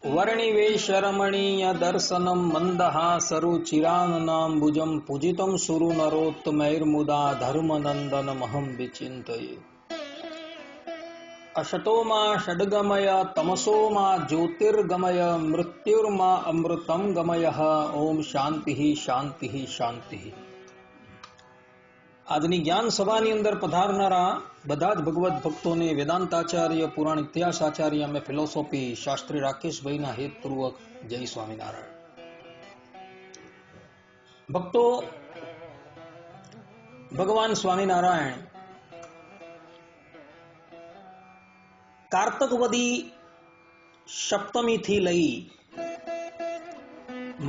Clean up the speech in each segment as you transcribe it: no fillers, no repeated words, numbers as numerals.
वर्णिवेशरमणीय दर्शनं मन्दहासरुचिराननाम्बुजं पूजितं सुरु नरोत्तमैर्मुदा धर्मनन्दनमहं विचिन्तये। अशतो मा षड्गमय तमसो मा ज्योतिर्गमय मृत्युर्मा अमृतं गमयः। ओम शांति शांति शांति। આજની જ્ઞાન સભાની અંદર પધારનારા બધા જ ભગવત ભક્તોને વેદાંતાચાર્ય પુરાણ ઇતિહાસ આચાર્ય અમે ફિલોસોફી શાસ્ત્રી રાકેશભાઈના હેતપૂર્વક જય સ્વામિનારાયણ। ભક્તો, ભગવાન સ્વામિનારાયણ કાર્તકવદી સપ્તમીથી લઈ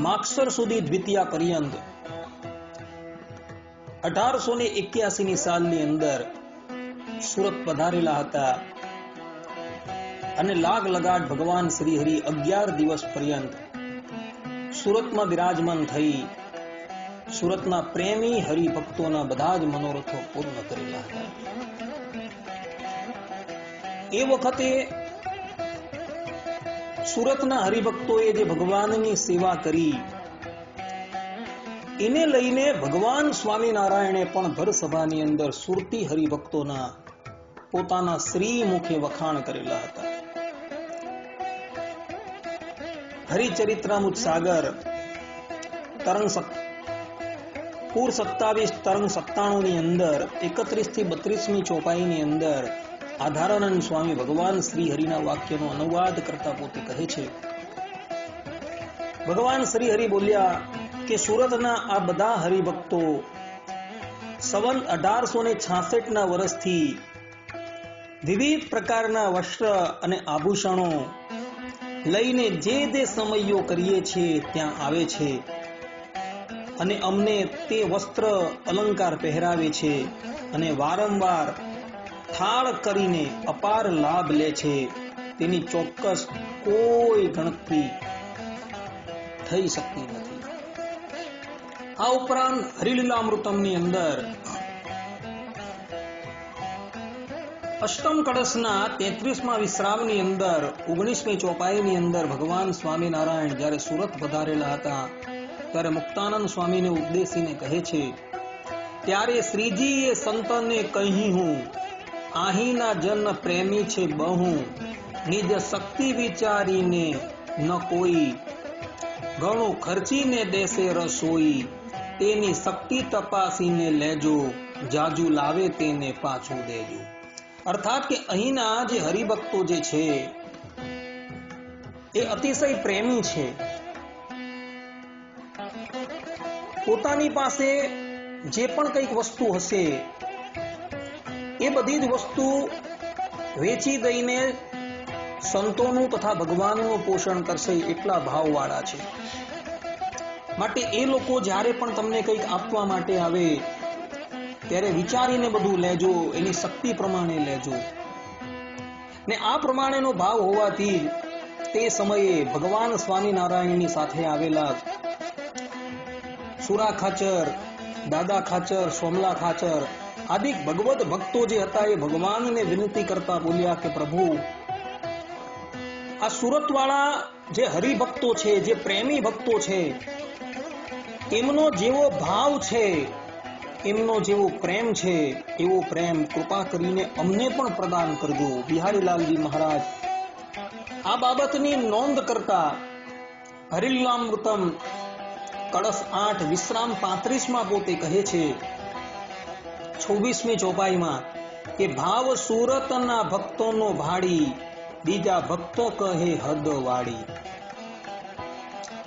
માગસર સુધી દ્વિતીયા પર્યંત 1881 સાલની અંદર સુરત પધારેલા હતા અને લાગ લગાડ ભગવાન શ્રી હરિ 11 દિવસ પર્યંત સુરતમાં બિરાજમાન થઈ સુરતના પ્રેમી હરિભક્તોના બધા જ મનોરથો પૂર્ણ કરેલા હતા। એ વખતે સુરતના હરિભક્તોએ જે ભગવાનની સેવા કરી એને લઈને ભગવાન સ્વામિનારાયણે પણ ભર સભાની અંદર સુરતી હરિભક્તોના પોતાના શ્રી મુખે વખાણ કરેલા હતા। હરિચરિત્રામૃત સાગર તરંગ પૂર 27 તરંગ 97 ની અંદર 31 થી 32મી ચોપાઈની અંદર આધારાનંદ સ્વામી ભગવાન શ્રી હરિના વાક્યનો અનુવાદ કરતા પોતે કહે છે, ભગવાન શ્રી હરિ બોલ્યા કે સુરતના આ બધા હરિભક્તો સંવત 1866 ના વર્ષથી વિવિધ પ્રકારના વસ્ત્ર અને આભૂષણો લઈને જે સમયો કરીએ છીએ ત્યાં આવે છે અને અમને તે વસ્ત્ર અલંકાર પહેરાવે છે અને વારંવાર થાળ કરીને અપાર લાભ લે છે, તેની ચોક્કસ કોઈ ગણતરી થઈ શકતી નથી। આ ઉપરાંત હરિલીલામૃતમની અંદર અષ્ટમ કળશના 33મા વિશ્રામની અંદર 19મી ચોપાઈની અંદર ભગવાન સ્વામિનારાયણ જ્યારે સુરત પધારેલા હતા ત્યારે મુક્તાનંદ સ્વામીને ઉદ્દેશીને કહે છે, ત્યારે શ્રીજીએ સંતને કહી હું આહીના જન પ્રેમી છે બહુ, નિજ શક્તિ વિચારીને ન કોઈ, ઘણું ખર્ચીને દેશે રસોઈ, તેની શક્તિ તપાસીને લેજો, જાજુ લાવે તેને પાછું દેજો। અર્થાત કે અહીંના જે હરિભક્તો જે છે એ અતિશય પ્રેમી છે, પોતાની પાસે જે પણ કંઈક વસ્તુ હશે એ બધી જ વસ્તુ વેચી દઈને સંતોનું તથા ભગવાનનું પોષણ કરશે એટલા ભાવવાળા છે। માટે એ લોકો જ્યારે પણ તમને કંઈક આપવા માટે આવે ત્યારે વિચારીને બધું લેજો, એની શક્તિ પ્રમાણે લેજો ને આ પ્રમાણેનો ભાવ હોવાથી તે સમયે ભગવાન સ્વામિનારાયણની સાથે આવેલા સુરા ખાચર, દાદા ખાચર, સોમલા ખાચર આદિ ભગવત ભક્તો જે હતા એ ભગવાનને વિનંતી કરતા બોલ્યા કે પ્રભુ, આ સુરત વાળા જે હરિભક્તો છે, જે પ્રેમી ભક્તો છે, એમનો જેવો ભાવ છે, એમનો જેવો પ્રેમ છે, એવો પ્રેમ કૃપા કરીને અમને પણ પ્રદાન કરજો। બિહારીલાલજી મહારાજ આ બાબતની નોંધ કરતા હરિલીલામૃતમ કળશ 8 વિશ્રામ 35માં પોતે કહે છે 26મી ચોપાઈમાં કે ભાવ સુરતના ભક્તોનો ભાડી, બીજા ભક્ત કહે હદ વાળી,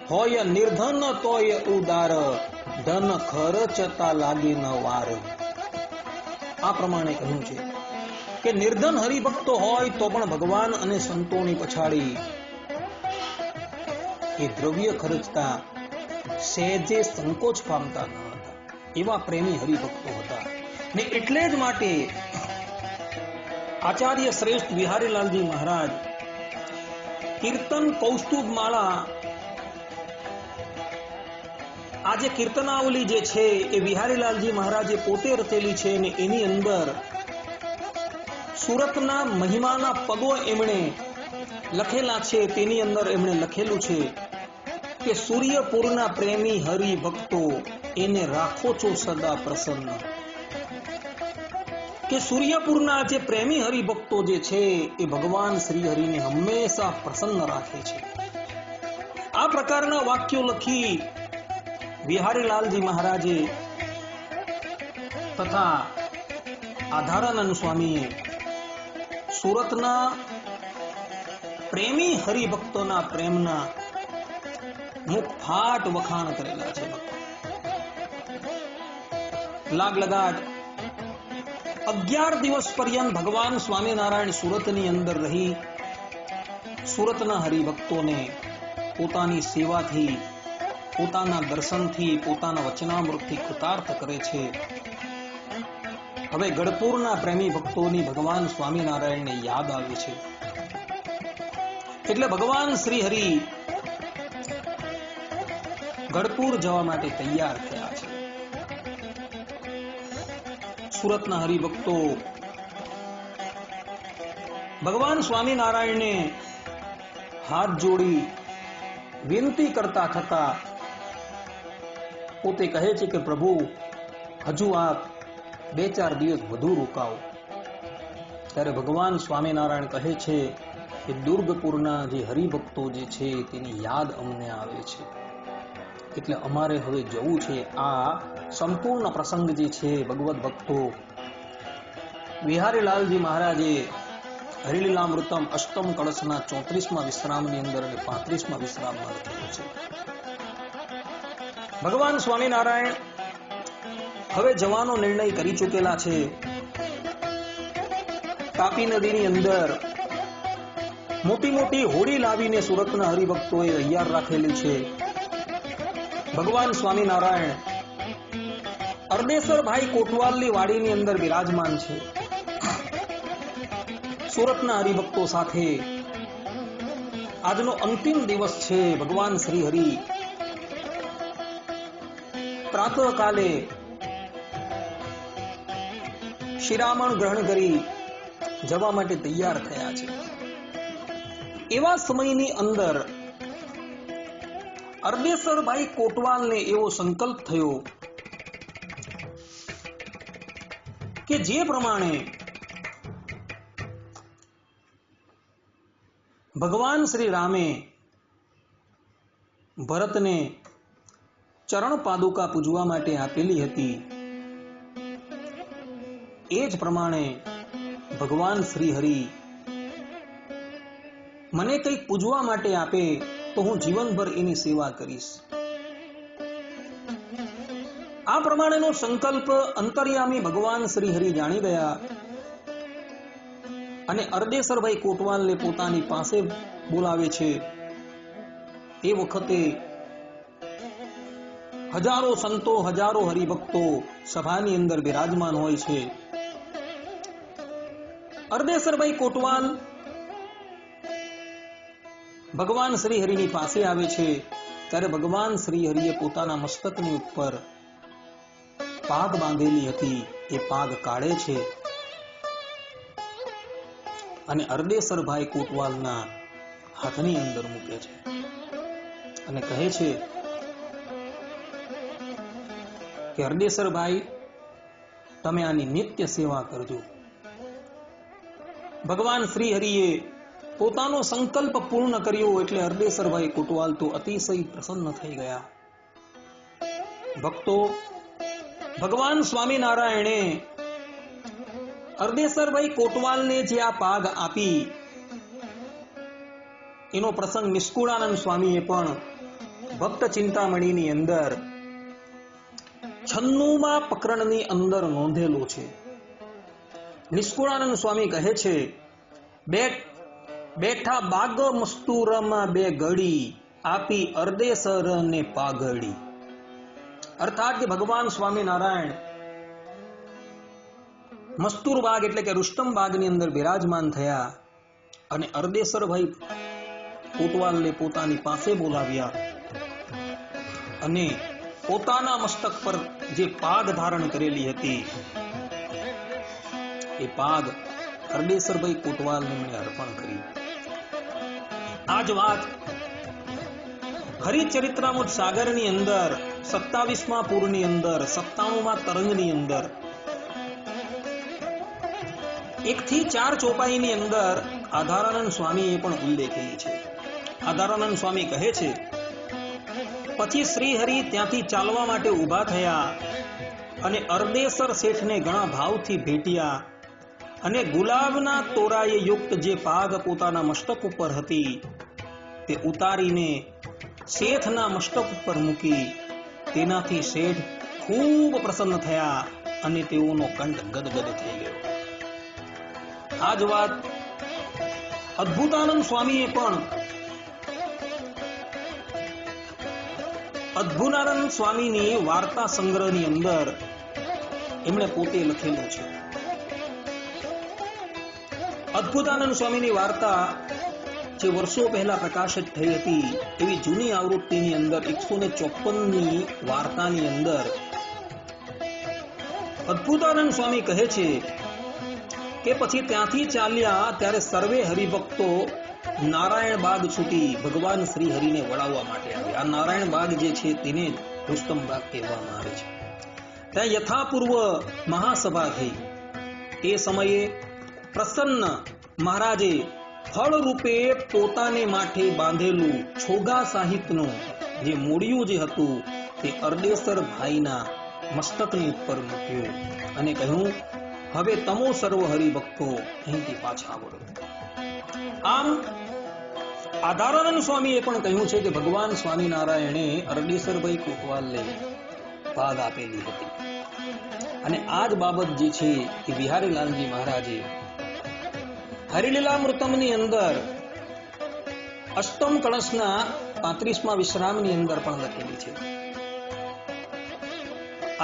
હોય નિર્ધન તોય ઉદાર, ધન ખર્ચતા લાગે ન વાર। આ પ્રમાણે કહ્યું છે કે નિર્ધન હરિભક્તો હોય તો પણ ભગવાન અને સંતોની પછાડી એ દ્રવ્ય ખર્ચતા સહેજે સંકોચ પામતા ન હતા, એવા પ્રેમી હરિભક્તો હતા ને એટલે જ માટે આચાર્ય શ્રેષ્ઠ બિહારીલાલજી મહારાજ કીર્તન કૌસ્તુભ માળા, આ જે કીર્તનાવલી જે છે એ બિહારીલાલજી મહારાજે પોતે રચેલી છે અને એની અંદર સુરતના મહિમાના પદો એમણે લખેલા છે તેની અંદર એમણે લખેલું છે કે સૂર્યપુરના પ્રેમી હરિ ભક્તો એને રાખો છો સદા પ્રસન્ન. કે સૂર્યપુરના જે પ્રેમી હરિભક્તો જે છે એ ભગવાન શ્રી હરિને હંમેશા પ્રસન્ન રાખે છે. આ પ્રકારના વાક્યો લખી બિહારીલાલજી મહારાજે તથા આધારાનંદ સ્વામીએ સુરતના પ્રેમી હરિભક્તોના પ્રેમના મુખ ફાટ વખાણ કરેલા છે. લાગ લગાટ 11 દિવસ પર્યંત ભગવાન સ્વામિનારાયણ સુરતની અંદર રહી સુરતના હરિભક્તોને પોતાની સેવાથી, પોતાના દર્શનથી, પોતાના વચનામૃતથી કૃતાર્થ કરે છે. હવે ગઢપુરના પ્રેમી ભક્તોની ભગવાન સ્વામિનારાયણને યાદ આવે છે. એટલે ભગવાન શ્રી હરિ ગઢપુર જવા માટે તૈયાર થયા છે. સુરતના હરિભક્તો ભગવાન સ્વામિનારાયણને હાથ જોડી વિનંતી કરતા થતા પોતે કહે છે કે પ્રભુ, હજુ આપ 2-4 દિવસ વધુ રોકાઓ. ત્યારે ભગવાન સ્વામિનારાયણ કહે છે કે દુર્ગપુરના જે હરિભક્તો જે છે તેની યાદ અમને આવે છે, એટલે અમારે હવે જવું છે. આ સંપૂર્ણ પ્રસંગ જે છે ભગવત ભક્તો બિહારીલાલજી મહારાજે હરિલીલામૃતમ અષ્ટમ કળશના 34મા વિશ્રામની અંદર અને 35મા વિશ્રામમાં લખેલું છે. ભગવાન સ્વામિનારાયણ હવે જવાનો નિર્ણય કરી ચૂકેલા છે. તાપી નદીની અંદર મોટી મોટી હોડી લાવીને સુરતના હરિભક્તોએ તૈયાર રાખેલી છે. ભગવાન સ્વામિનારાયણ અરદેસરભાઈ કોટવાલની વાડીની અંદર બિરાજમાન છે. સુરતના હરિભક્તો સાથે આજનો અંતિમ દિવસ છે. ભગવાન શ્રી હરિ પ્રાતઃકાલે શિરામણ ગ્રહણ કરી જવા માટે તૈયાર થયા છે. એવા સમયની અંદર અરદેસરભાઈ કોટવાલને એવો સંકલ્પ થયો કે જે પ્રમાણે ભગવાન શ્રી રામે ભરતને ચરણ પાદુકા પૂજવા માટે આપેલી હતી, એ જ પ્રમાણે ભગવાન શ્રી હરિ મને કંઈક પૂજવા માટે આપે તો હું જીવનભર એની સેવા કરીશ. આ પ્રમાણેનો સંકલ્પ અંતર્યામી ભગવાન શ્રી હરિ જાણી ગયા અને અરદેસરભાઈ કોટવાલને પોતાની પાસે બોલાવે છે. એ વખતે હજારો સંતો, હજારો હરિભક્તો સભાની અંદર બિરાજમાન હોય છે. અરદેસરભાઈ કોટવાલ ભગવાન શ્રી હરિની પાસે આવે છે. ત્યારે ભગવાન શ્રી હરિએ પોતાના મસ્તકની ઉપર પાગ બાંધેલી હતી એ પાગ કાઢે છે અને અરદેસરભાઈ કોટવાલના હાથની અંદર મૂકે છે અને કહે છે કે અરદેસરભાઈ, તમે આની નિત્ય સેવા કરજો. ભગવાન શ્રી હરિએ પોતાનો સંકલ્પ પૂર્ણ કર્યો એટલે અરદેસરભાઈ કોટવાલ તો અતિશય પ્રસન્ન થઈ ગયા. ભક્તો, ભગવાન સ્વામિનારાયણે અરદેસરભાઈ કોટવાલને જે આ પાગ આપી એનો પ્રસંગ નિષ્કુળાનંદ સ્વામીએ પણ ભક્ત ચિંતામણીની અંદર 96મા પ્રકરણની અંદર નોંધેલો છે. નિષ્કુળાનંદ સ્વામી કહે છે, બેઠા બાગ મસ્તુરમાં 2 ઘડી આપી અરદેસરને પાઘડી. અર્થાત કે ભગવાન સ્વામિનારાયણ મસ્તુર બાગ એટલે કે રુસ્તમ બાગની અંદર બિરાજમાન થયા અને અરદેસરભાઈ કોટવાલને પોતાની પાસે બોલાવ્યા અને પોતાના મસ્તક પર જે પાગ ધારણ કરેલી હતી એ પાગ અરદેસરભાઈ કોટવાલને મને અર્પણ કરી. આ જ વાત હરિચરિત્રામૃત સાગરની અંદર 27મા પૂરની અંદર 97મા તરંગની અંદર 1 થી 4 ચોપાઈની અંદર આધારાનંદ સ્વામીએ પણ ઉલ્લેખેલી છે. આધારાનંદ સ્વામી કહે છે, પછી શ્રીહરિ ત્યાંથી ચાલવા માટે ઊભા થયા અને અરદેસર શેઠને ઘણા ભાવથી ભેટ્યા અને ગુલાબના તોરાએ યુક્ત જે પાગ પોતાના મસ્તક ઉપર હતી તે ઉતારીને શેઠના મસ્તક ઉપર મૂકી. તેનાથી શેઠ ખૂબ પ્રસન્ન થયા અને તેઓનો કંઠ ગદગદ થઈ ગયો. આ જ વાત અદ્ભુતાનંદ સ્વામીએ પણ અદ્ભુતાનંદ સ્વામીની વાર્તા સંગ્રહની અંદર એમણે પોતે લખેલું છે. અદ્ભુતાનંદ સ્વામીની વાર્તા જે વર્ષો પહેલા પ્રકાશિત થઈ હતી એવી જૂની આવૃત્તિની અંદર 154ની વાર્તાની અંદર અદ્ભુતાનંદ સ્વામી કહે છે કે પછી ત્યાંથી ચાલ્યા ત્યારે સર્વે હરિભક્તો નારાયણ બાગ છૂટી ભગવાન શ્રી હરિને વળાવવા માટે આવ્યા. આ નારાયણ બાગ જે છે તેને રુસ્તમ બાગ કહેવામાં આવે છે. ત્યાં યથાપૂર્વ મહાસભા થઈ. તે સમયે પ્રસન્ન મહારાજે ફળ રૂપે પોતાને માટે બાંધેલું છોગા સાહિત્યનું જે મૂળિયું જે હતું તે અરદેસર ભાઈના મસ્તકની ઉપર મૂક્યું અને કહ્યું, હવે તમો સર્વ હરિભક્તો અહીંથી પાછા વળો. આમ આધારાનંદ સ્વામીએ પણ કહ્યું છે કે ભગવાન સ્વામિનારાયણે અરદેસરભાઈ કોટવાલને ભાગ આપેલી હતી અને આ જ બાબત જે છે એ બિહારીલાલજી મહારાજે હરિલીલામૃતમની અંદર અષ્ટમ કળશના 35મા વિશ્રામની અંદર પણ લખેલી છે.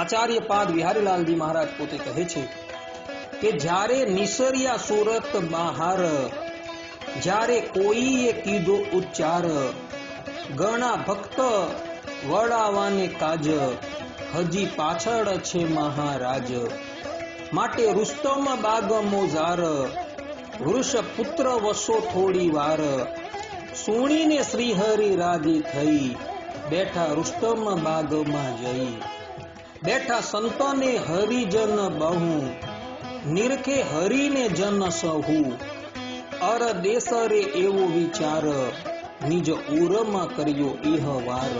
આચાર્ય પાદ બિહારીલાલજી મહારાજ પોતે કહે છે કે જ્યારે નિસર્યા સુરત બહાર, જ્યારે કોઈએ કીધો ઉચ્ચાર, ગણા ભક્ત વડાવાને કાજ, હજી પાછળ છે મહારાજ, માટે રુસ્તમ બાગ મોજાર, વૃષ પુત્ર વસો થોડી વાર, સુણીને શ્રીહરિ રાજી થઈ, બેઠા રુસ્તમ બાગમાં જઈ, બેઠા સંતને હરિજન બહુ, નિરખે હરિને જન સહુ, અરદેસરે એવો વિચાર, નિજ ઉરમાં કર્યો ઇહવાર,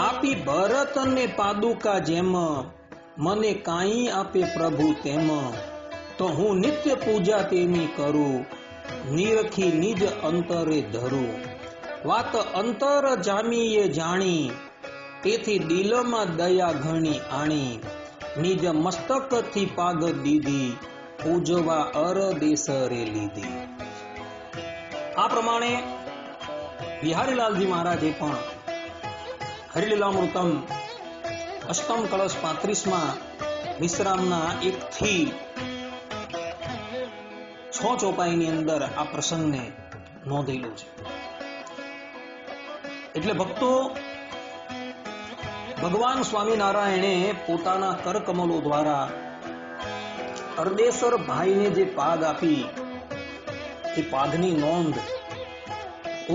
આપી ભરતને પાદુકા જેમ, મને કાંઈ આપે પ્રભુ તેમ, તો હું નિત્ય પૂજા તેની કરું, નિરખી નિજ અંતરે ધરું, વાત અંતર જામીએ જાણી, તેથી દિલમાં દયા ઘણી આણી, નિજ મસ્તકથી પાગ દીધી, પૂજવા અરદેસરે લીધી. આ પ્રમાણે બિહારીલાલજી મહારાજે પણ હરિલીલામૃતમ અષ્ટમ કળશ 35મા વિશ્રામના 1 થી 6 ચોપાઈની અંદર આ પ્રસંગને નોંધેલું છે. એટલે ભક્તો, ભગવાન સ્વામિનારાયણે પોતાના કરકમલો દ્વારા અરદેસર ભાઈને જે પાગ આપી એ પાગની નોંધ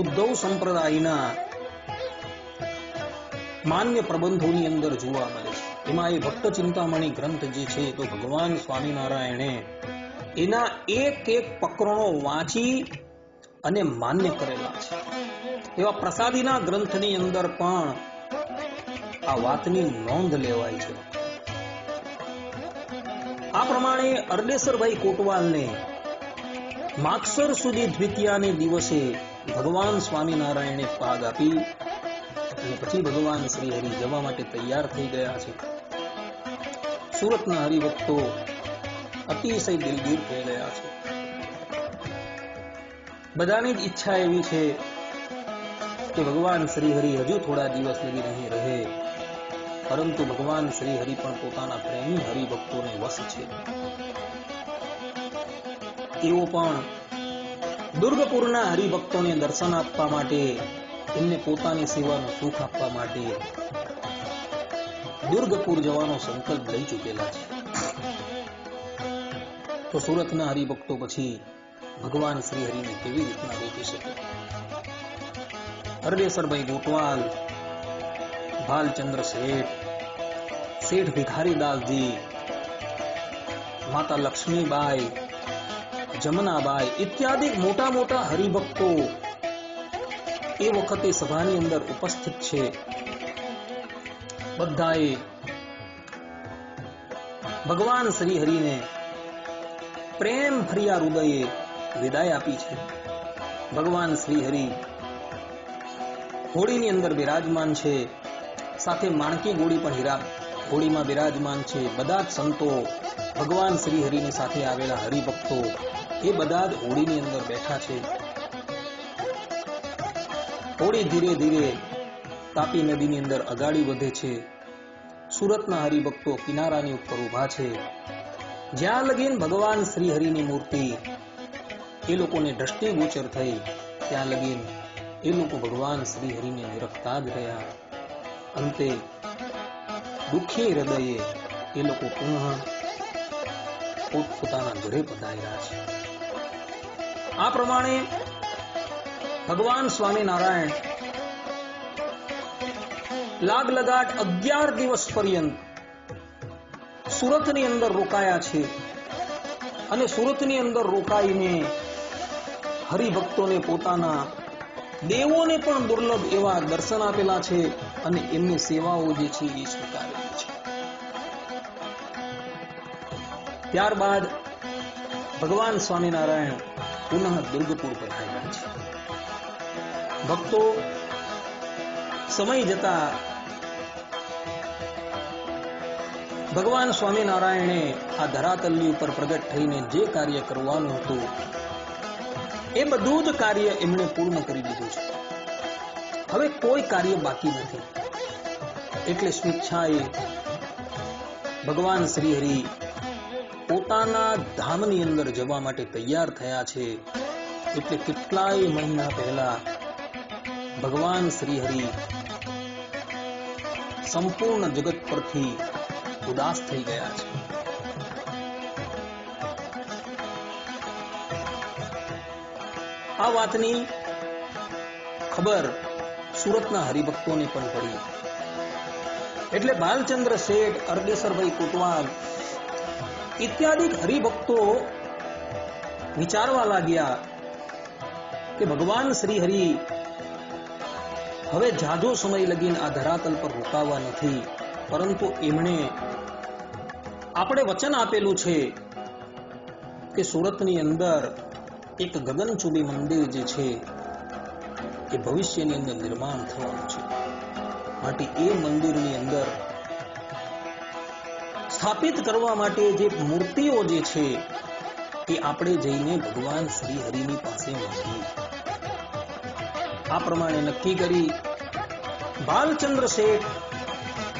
ઉદ્ધવ સંપ્રદાયના માન્ય પ્રબંધોની અંદર જોવા મળે છે. એમાં એ ભક્ત ચિંતામણી ગ્રંથ જે છે તો ભગવાન સ્વામિનારાયણે એના એક પ્રકરણો વાંચી અને માન્ય કરેલા છે. એવા પ્રસાદીના ગ્રંથની અંદર પણ આ વાતની નોંધ લેવાય છે. આ પ્રમાણે અરદેસરભાઈ કોટવાલને માગસર સુધી દ્વિતીયાને દિવસે ભગવાન સ્વામિનારાયણે પાગ આપી અને પછી ભગવાન શ્રી હરિ જવા માટે તૈયાર થઈ ગયા છે. સુરતના હરિભક્તો અતિશય દિલગીર થઈ ગયા છે. બધાની જ ઈચ્છા એવી છે કે ભગવાન શ્રી હરિ હજુ થોડા દિવસ લગી અહીં રહે, પરંતુ ભગવાન શ્રી હરિ પણ પોતાના પ્રેમી હરિભક્તોને વશ છે. તેઓ પણ દુર્ગપુરના હરિભક્તોને દર્શન આપવા માટે, એમને પોતાની સેવાનું સુખ આપવા માટે દુર્ગપુર જવાનો સંકલ્પ લઈ ચૂકેલા છે. તો સુરતના હરિભક્તો પછી ભગવાન શ્રી હરિને કેવી રીતના રોકી શકે. હરદેસરભાઈ ગોટવાલ, ભાલચંદ્ર શેઠ, શેઠ ભિખારીદાસજી, માતા લક્ષ્મીબાઈ, જમનાબાઈ ઇત્યાદિ મોટા મોટા હરિભક્તો એ વખતે સભાની અંદર ઉપસ્થિત છે. બધાએ ભગવાન શ્રી હરિને પ્રેમ ભર્યા હૃદયે વિદાય આપી છે. ભગવાન શ્રી હરિ હોળીની અંદર બિરાજમાન છે, સાથે માણકી ગોળી પણ હોળીમાં બિરાજમાન છે. બધા જ સંતો, ભગવાન શ્રી હરિની સાથે આવેલા હરિભક્તો એ બધા જ હોળીની અંદર બેઠા છે. હોળી ધીરે ધીરે તાપી નદીની અંદર અગાડી વધે છે. સુરતના હરિભક્તો કિનારાની ઉપર ઉભા છે. જ્યાં લગીન ભગવાન શ્રી હરિની મૂર્તિ એ લોકોને દ્રષ્ટિગોચર થઈ, ત્યાં લગીન એ લોકો ભગવાન શ્રી હરિને નિરખતા જ રહ્યા. અંતે દુઃખી હૃદયે એ લોકો પુનઃ પોતપોતાના ઘરે પધાર્યા છે. આ પ્રમાણે ભગવાન સ્વામિનારાયણ લાગ લગાટ 11 દિવસ પર્યંત સુરતની અંદર રોકાયા છે. અને સુરતની અંદર રોકાઈને હરિભક્તોને, પોતાના દેવોને પણ દુર્લભ એવા દર્શન આપેલા છે અને એમની સેવાઓ જે છે એ સ્વીકારેલી છે. ત્યારબાદ ભગવાન સ્વામિનારાયણ પુનઃ દુર્ગપુર પધાર્યા છે. ભક્તો, સમય જતા ભગવાન સ્વામિનારાયણે આ ધરાતલની ઉપર પ્રગટ થઈને જે કાર્ય કરવાનું હતું એ બધું જ કાર્ય એમણે પૂર્ણ કરી દીધું છે. હવે કોઈ કાર્ય બાકી નથી. એટલે સ્વેચ્છાએ ભગવાન શ્રી હરિ પોતાના ધામની અંદર જવા માટે તૈયાર થયા છે. એટલે કેટલાય મહિના પહેલા ભગવાન શ્રી હરિ સંપૂર્ણ જગત પરથી ઉદાસ થઈ ગયા છે. આ વાતની ખબર સુરતના હરિભક્તોને પણ પડી. એટલે ભાલચંદ્ર શેઠ, અરદેસરભાઈ કોટવાલ ઇત્યાદિ હરિભક્તો વિચારવા લાગ્યા કે ભગવાન શ્રી હરિ હવે જાજો સમય લગીન આ ધરાતલ પર રોકાવા નથી, પરંતુ એમણે આપણે વચન આપેલું છે કે સુરતની અંદર એક ગગનચુંબી મંદિર જે છે એ ભવિષ્યની અંદર નિર્માણ થવાનું છે. માટે એ મંદિરની અંદર સ્થાપિત કરવા માટે જે મૂર્તિઓ જે છે એ આપણે જઈને ભગવાન શ્રી હરિની પાસે માંગી. આ પ્રમાણે નક્કી કરી ભાલચંદ્ર શેઠ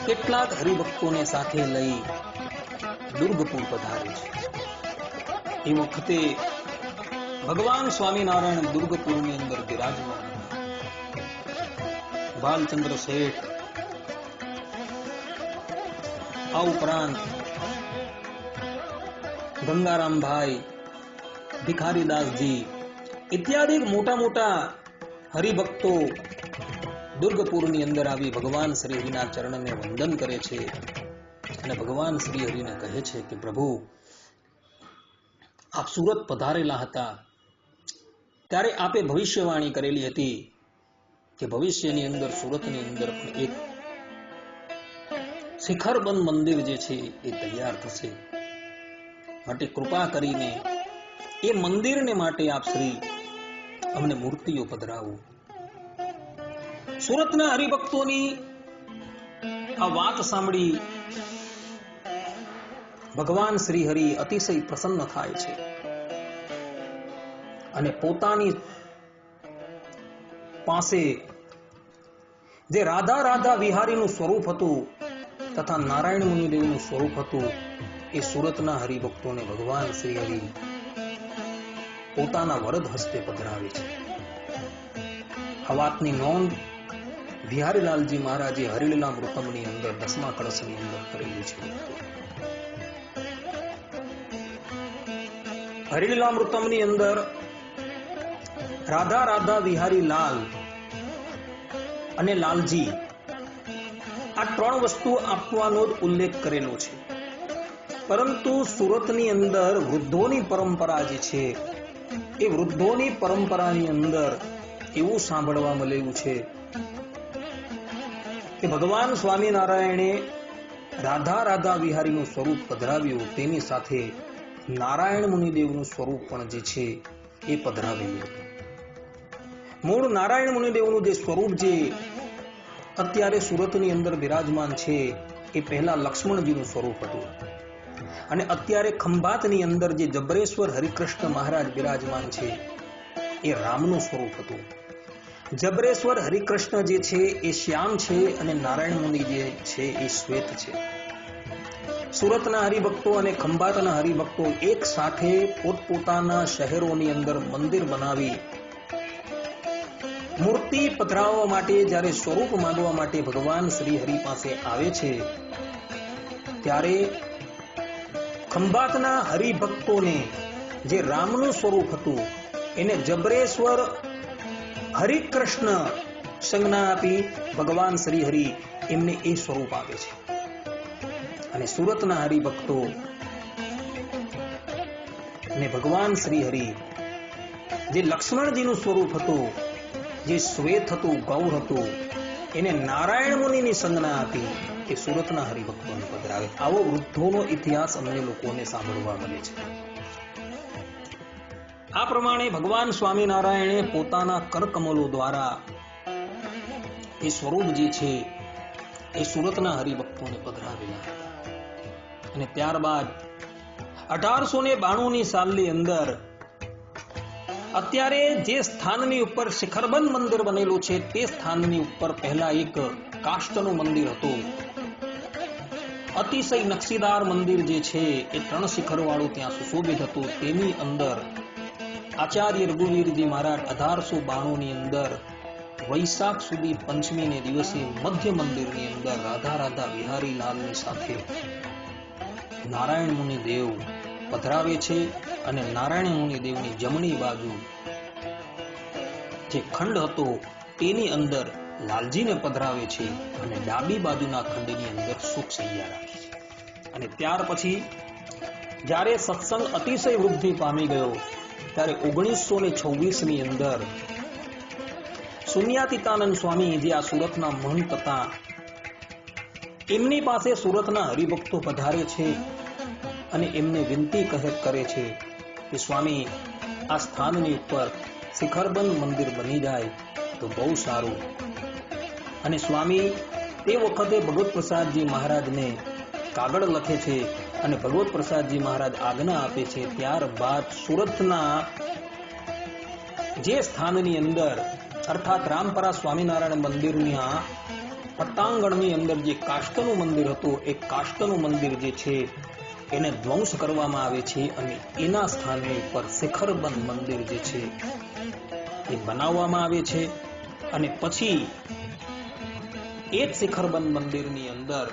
કેટલાક હરિભક્તોને સાથે લઈ દુર્ગપુર પધારે છે. એ વખતે ભગવાન સ્વામિનારાયણ દુર્ગપુરની અંદર બિરાજમાન. ભાલચંદ્ર શેઠ, આ ઉપરાંત ગંગારામભાઈ, ભિખારીદાસજી ઇત્યાદિ મોટા મોટા હરિભક્તો દુર્ગપુરની અંદર આવી ભગવાન શ્રી હરિના ચરણને વંદન કરે છે અને ભગવાન શ્રી હરિને કહે છે કે પ્રભુ, આપ સુરત પધારેલા હતા ત્યારે આપે ભવિષ્યવાણી કરેલી હતી કે ભવિષ્યની અંદર સુરતની અંદર એક શિખરબંધ મંદિર જે છે એ તૈયાર થશે. માટે કૃપા કરીને એ મંદિરને માટે આપ શ્રી અમને મૂર્તિઓ પધરાવો. સુરતના હરિભક્તોની આ વાત સાંભળી ભગવાન શ્રી હરિ અતિશય પ્રસન્ન થાય છે અને પોતાની પાસે જે રાધા રાધા વિહારીનું સ્વરૂપ હતું તથા નારાયણ મુનિદેવનું સ્વરૂપ હતું એ સુરતના હરિભક્તોને ભગવાન શ્રી હરિ પોતાના વરદ હસ્તે પધરાવે છે. આ વાતની નોંધ બિહારીલાલજી મહારાજે હરિલીલામૃતમની અંદર 10મા કળશની અંદર કરેલી છે. હરિલીલામૃતમની અંદર રાધા રાધા વિહારી લાલ અને લાલજી આ ત્રણ વસ્તુ આપવાનો જ ઉલ્લેખ કરેલો છે. પરંતુ સુરતની અંદર વૃદ્ધોની પરંપરા જે છે એ વૃદ્ધોની પરંપરાની અંદર એવું સાંભળવા મળેલું છે કે ભગવાન સ્વામિનારાયણે રાધા રાધા વિહારીનું સ્વરૂપ પધરાવ્યું, તેની સાથે નારાયણ મુનિદેવનું સ્વરૂપ પણ જે છે એ પધરાવેલું. મૂળ નારાયણ મુનિદેવનું જે સ્વરૂપ જે અત્યારે સુરતની અંદર બિરાજમાન છે એ પહેલા લક્ષ્મણજીનું સ્વરૂપ હતું, અને અત્યારે ખંભાતની અંદર જે જબરેશ્વર હરિકૃષ્ણ મહારાજ બિરાજમાન છે એ રામનું સ્વરૂપ હતું. જબરેશ્વર હરિકૃષ્ણ જે છે એ શ્યામ છે અને નારાયણ મુનિ જે છે એ શ્વેત છે. સુરતના હરિભક્તો અને ખંભાતના હરિભક્તો એક સાથે પોતપોતાના શહેરોની અંદર મંદિર બનાવી મૂર્તિ પધરાવવા માટે, જ્યારે સ્વરૂપ માંગવા માટે ભગવાન શ્રી હરિ પાસે આવે છે, ત્યારે ખંભાતના હરિભક્તોને જે રામનું સ્વરૂપ હતું એને જબરેશ્વર હરિકૃષ્ણ સંજ્ઞા આપી ભગવાન શ્રી હરિ એમને એ સ્વરૂપ આપે છે. અને સુરતના હરિભક્તો ને ભગવાન શ્રી હરિ જે લક્ષ્મણજીનું સ્વરૂપ હતું, જે શ્વેત હતું, ગૌર હતું, એને નારાયણ મુનિની સંજ્ઞા આપી એ સુરતના હરિભક્તોને પધરાવે. આવો વૃદ્ધોનો ઇતિહાસ અમને લોકોને સાંભળવા મળે છે. આ પ્રમાણે ભગવાન સ્વામિનારાયણે પોતાના કરકમલો દ્વારા એ સ્વરૂપ જે છે એ સુરતના હરિભક્તોને પધરાવેલા હતા. અને ત્યારબાદ 1892ની સાલની અંદર અત્યારે જે સ્થાનની ઉપર શિખરબંધ મંદિર બનેલું છે તે સ્થાનની ઉપર પહેલા એક કાષ્ટનું મંદિર હતું. અતિશય નકશીદાર મંદિર જે છે એ 3 શિખર વાળું ત્યાં સુશોભિત હતું. તેની અંદર આચાર્ય રઘુવીરજી મહારાજ 1892ની અંદર વૈશાખ સુધી પંચમીને દિવસે મધ્ય મંદિરની અંદર રાધા રાધા વિહારી લાલની સાથે નારાયણ મુનિ દેવ પધરાવે છે. અને નારાયણ મુનિ દેવની જમણી બાજુ જે ખંડ હતો તેની અંદર લાલજીને પધરાવે છે, અને ડાબી બાજુના ખંડની અંદર સુખ સૈયા રાખે છે. અને ત્યાર પછી જ્યારે સત્સંગ અતિશય વૃદ્ધિ પામી ગયો ત્યારે 1926ની અંદર શૂન્યાતીતાનંદ સ્વામી જે આ સુરતના મહંત હતા, એમની પાસે સુરતના હરિભક્તો પધારે છે અને એમને વિનંતી કરે છે કે સ્વામી, આ સ્થાનની ઉપર શિખરબંધ મંદિર બની જાય તો બહુ સારું. અને સ્વામી તે વખતે ભગવત પ્રસાદજી મહારાજને કાગળ લખે છે અને ભગવત પ્રસાદજી મહારાજ આજ્ઞા આપે છે. ત્યારબાદ સુરતના જે સ્થાનની અંદર અર્થાત રામપરા સ્વામિનારાયણ મંદિરના પટાંગણની અંદર જે કાષ્ટનું મંદિર હતું, એ કાષ્ટનું મંદિર જે છે એને ધ્વંસ કરવામાં આવે છે અને એના સ્થાનની ઉપર શિખરબંધ મંદિર જે છે એ બનાવવામાં આવે છે. અને પછી એ જ શિખરબંધ મંદિરની અંદર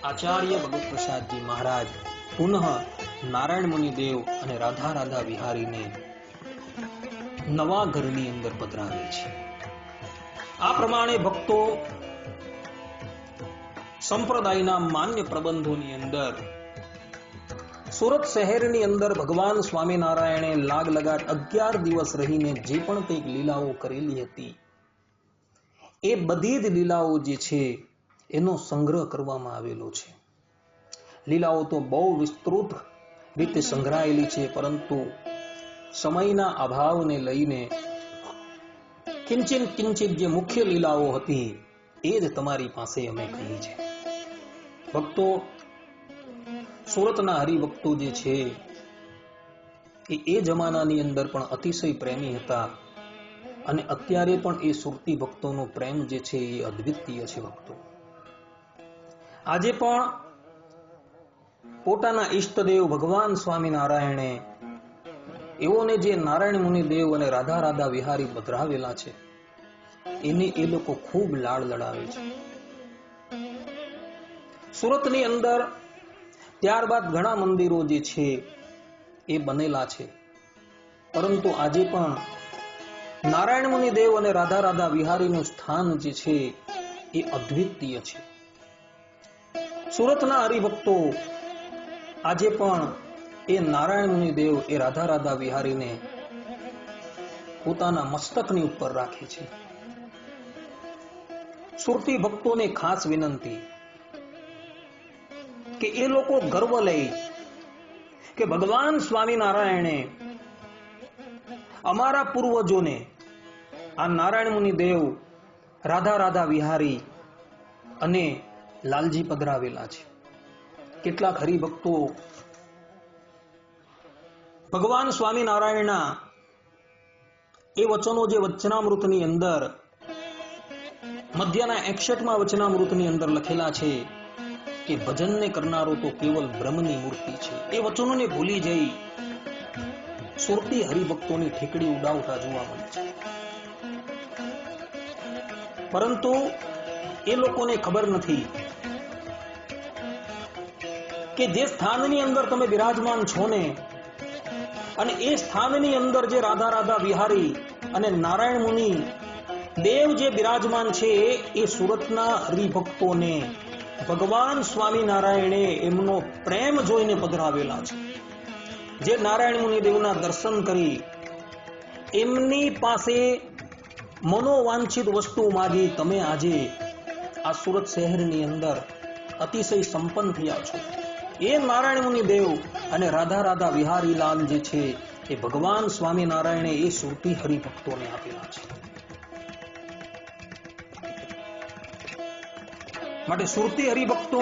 આચાર્ય ભગવત પ્રસાદજી મહારાજ પુનઃ નારાયણ મુનિ દેવ અને રાધા રાધા વિહારીને નવા ઘરની અંદર પધરાવે છે. આ પ્રમાણે ભક્તો સંપ્રદાયના માન્ય પ્રબંધોની અંદર સુરત શહેરની અંદર ભગવાન સ્વામિનારાયણે લાગ લગાટ 11 દિવસ રહીને જે પણ કંઈક લીલાઓ કરેલી હતી, એ બધી જ લીલાઓ જે છે એનો સંગ્રહ કરવામાં આવેલો છે. લીલાઓ તો બહુ વિસ્તૃત રીતે સંગ્રહાયેલી છે, પરંતુ સમયના અભાવને લઈને કિંચિત જે મુખ્ય લીલાઓ હતી એ જ તમારી પાસે અમે કહી છે. ભક્તો, સુરતના હરિભક્તો જે છે એ જમાનાની અંદર પણ અતિશય પ્રેમી હતા, અને અત્યારે પણ એ સુરતી ભક્તોનો પ્રેમ જે છે એ અદ્વિતીય છે. ભક્તો આજે પણ પોતાના ઈષ્ટદેવ ભગવાન સ્વામિનારાયણે એઓને જે નારાયણ મુનિ દેવ અને રાધા રાધા વિહારી પધરાવેલા છે એને એ લોકો ખૂબ લાડ લડાવે છે. સુરતની અંદર ત્યારબાદ ઘણા મંદિરો જે છે એ બનેલા છે, પરંતુ આજે પણ નારાયણ મુનિ દેવ અને રાધા રાધા વિહારીનું સ્થાન જે છે એ અદ્વિતીય છે. સુરતના હરિભક્તો આજે પણ એ નારાયણ મુનિ દેવ એ રાધા રાધા વિહારીને પોતાના મસ્તકની ઉપર રાખે છે. સુરતી ભક્તોને ખાસ વિનંતી કે એ લોકો ગર્વ લે કે ભગવાન સ્વામિનારાયણે અમારા પૂર્વજોને આ નારાયણ મુનિ દેવ, રાધા રાધા વિહારી અને લાલજી પધરાવેલા છે. કેટલાક હરિભક્તો ભગવાન સ્વામિનારાયણના એ વચનો જે વચનામૃતની અંદર મધ્યના 61માં વચનામૃતની અંદર લખેલા છે કે ભજનને કરનારો તો કેવલ બ્રહ્મની મૂર્તિ છે, એ વચનોને ભૂલી જઈ સુરતી હરિભક્તોની ઠીકડી ઉડાવતા જોવા મળે છે. પરંતુ એ લોકોને ખબર નથી કે જે સ્થાનની અંદર તમે બિરાજમાન છો ને, અને એ સ્થાનની અંદર જે રાધા રાધા વિહારી અને નારાયણ મુનિ દેવ જે બિરાજમાન છે એ સુરતના હરિભક્તોને ભગવાન સ્વામિનારાયણે એમનો પ્રેમ જોઈને પધરાવેલા છે. જે નારાયણ મુનિ દેવના દર્શન કરી એમની પાસે મનોવાંછિત વસ્તુ માગી તમે આજે આ સુરત શહેરની અંદર અતિશય સંપન્ન થયા છો. એ નારાયણ મુનિ દેવ અને રાધા રાધા વિહારી લાલ જે છે એ ભગવાન સ્વામિનારાયણે એ સુરતી હરિભક્તોને આપેલા છે. માટે સુરતી હરિભક્તો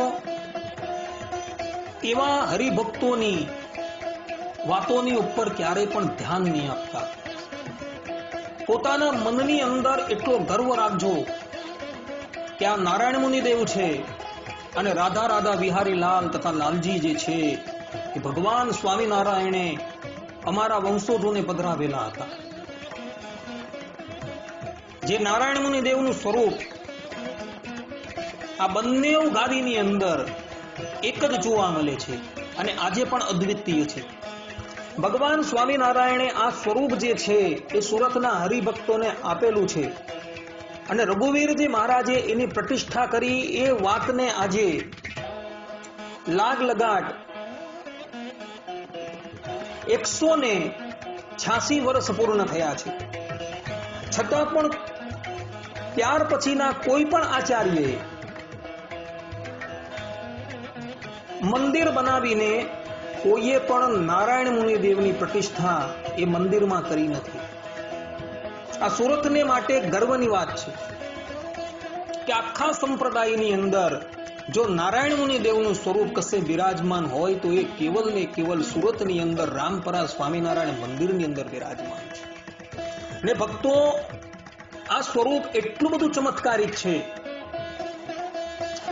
એવા હરિભક્તોની વાતોની ઉપર ક્યારેય પણ ધ્યાન નહીં આપતા. પોતાના મનની અંદર એટલો ગર્વ રાખજો કે આ નારાયણ મુનિ દેવ છે અને રાધા રાધા વિહારી લાલ તથા લાલજી જે છે એ ભગવાન સ્વામિનારાયણે અમારા વંશોજોને પધરાવેલા હતા. જે નારાયણ મુનિ દેવનું સ્વરૂપ આ બંને ગાદીની અંદર એક જ જોવા મળે છે અને આજે પણ અદ્વિતીય છે. ભગવાન સ્વામિનારાયણે આ સ્વરૂપ જે છે એ સુરતના હરિભક્તોને આપેલું છે અને રઘુવીરજી મહારાજે એની પ્રતિષ્ઠા કરી. એ વાતને આજે લાગ લગાટ 186 વર્ષ પૂર્ણ થયા છે. છતાં પણ ત્યાર પછીના કોઈ પણ આચાર્યએ મંદિર બનાવીને કોઈએ પણ નારાયણ મુનિ દેવની પ્રતિષ્ઠા એ મંદિરમાં કરી નથી. આ સુરતને માટે ગર્વની વાત છે કે આખા સંપ્રદાયની અંદર જો નારાયણ મુનિ દેવનું સ્વરૂપ કશે બિરાજમાન હોય તો એ કેવલ ને કેવલ સુરતની અંદર રામપરા સ્વામિનારાયણ મંદિરની અંદર બિરાજમાન છે. ને ભક્તો આ સ્વરૂપ એટલું બધું ચમત્કારિક છે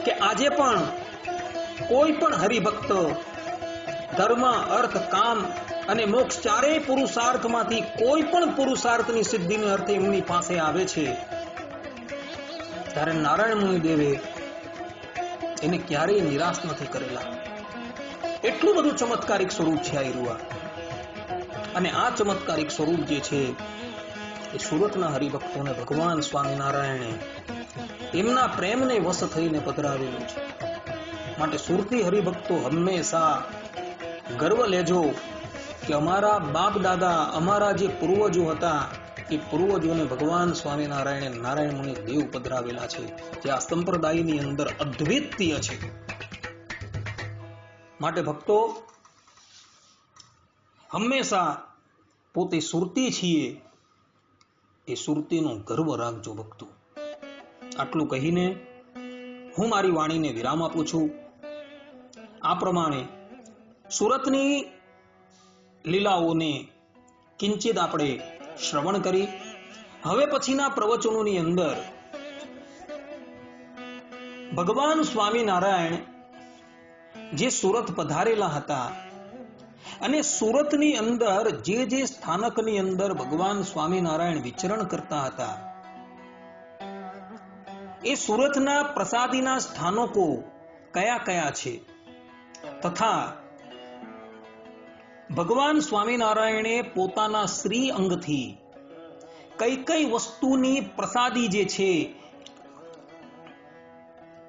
કે આજે પણ કોઈ પણ હરિભક્ત ધર્મ, અર્થ, કામ અને મોક્ષ ચારેય પુરુષાર્થમાંથી કોઈ પણ પુરુષાર્થની સિદ્ધિને અર્થે એમની પાસે આવે છે ત્યારે નારાયણ મુનિ દેવે એને ક્યારેય નિરાશ નથી કરેલા. એટલું બધું ચમત્કારિક સ્વરૂપ છે આ રૂઆ. અને આ ચમત્કારિક સ્વરૂપ જે છે એ સુરતના હરિભક્તોને ભગવાન સ્વામિનારાયણે એમના પ્રેમને વશ થઈને પધરાવેલું છે. માટે સુરતી હરિભક્તો હંમેશા ગર્વ લેજો કે અમારા બાપ દાદા, અમારા જે પૂર્વજો હતા એ પૂર્વજોને ભગવાન સ્વામિનારાયણે નારાયણ મુનિ દેવ પધરાવેલા છે, જે આ સંપ્રદાયની અંદર અદ્વિતીય છે. માટે ભક્તો હંમેશા પોતે સુરતી છીએ એ સુરતીનો ગર્વ રાખજો ભક્તો. આટલું કહીને હું મારી વાણીને વિરામ આપું છું. આ પ્રમાણે સુરતની લીલાઓને કિંચિત આપણે શ્રવણ કરી. હવે પછીના પ્રવચનોની અંદર ભગવાન સ્વામિનારાયણ જે સુરત પધારેલા હતા અને સુરતની અંદર જે સ્થાનકની અંદર ભગવાન સ્વામિનારાયણ વિચરણ કરતા હતા એ સુરતના પ્રસાદીના સ્થાનકો કયા કયા છે તથા ભગવાન સ્વામિનારાયણે પોતાના શ્રી અંગથી કઈ કઈ વસ્તુની પ્રસાદી જે છે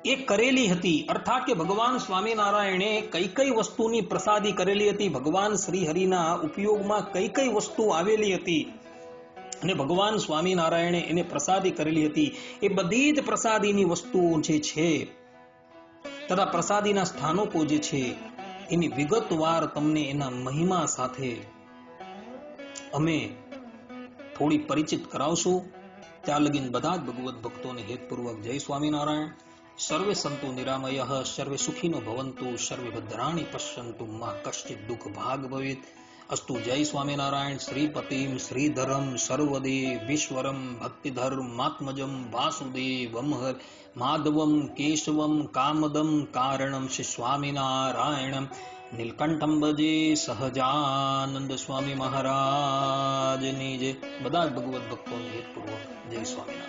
એ કરેલી હતી, અર્થાત કે ભગવાન સ્વામિનારાયણે કઈ કઈ વસ્તુની પ્રસાદી કરેલી હતી, ભગવાન શ્રી હરિના ઉપયોગમાં કઈ કઈ વસ્તુ આવેલી હતી અને ભગવાન સ્વામિનારાયણે એને પ્રસાદી કરેલી હતી, એ બધી જ પ્રસાદીની વસ્તુઓ જે છે તથા પ્રસાદીના સ્થાનકો જે છે એની વિગતવાર તમને એના મહિમા સાથે અમે થોડી પરિચિત કરાવશું. ત્યાં લગીન બધા જ ભગવત ભક્તોને હેતપૂર્વક જય સ્વામિનારાયણ. સર્વે સંતુ નિરામયઃ, સર્વે સુખીનો ભવંતુ, સર્વે ભદ્રાણી પશ્યંતુ, મા કશ્ચિત દુઃખ ભાગ ભવેત. અસ્તુ. જય સ્વામિનારાયણ. શ્રીપતિમ શ્રીધરમ સર્વદેવ વિશ્વરમ ભક્તિધર્માત્મજમ વાસુદેવમ હર માધવમ કેશવમ કામદમ કારણમ શ્રી સ્વામિનારાયણમ નીલકંઠમ ભજે સહજાનંદ સ્વામી મહારાજની જય. બધા જ ભગવત ભક્તોને હેતપૂર્વક જય સ્વામિનારાયણ.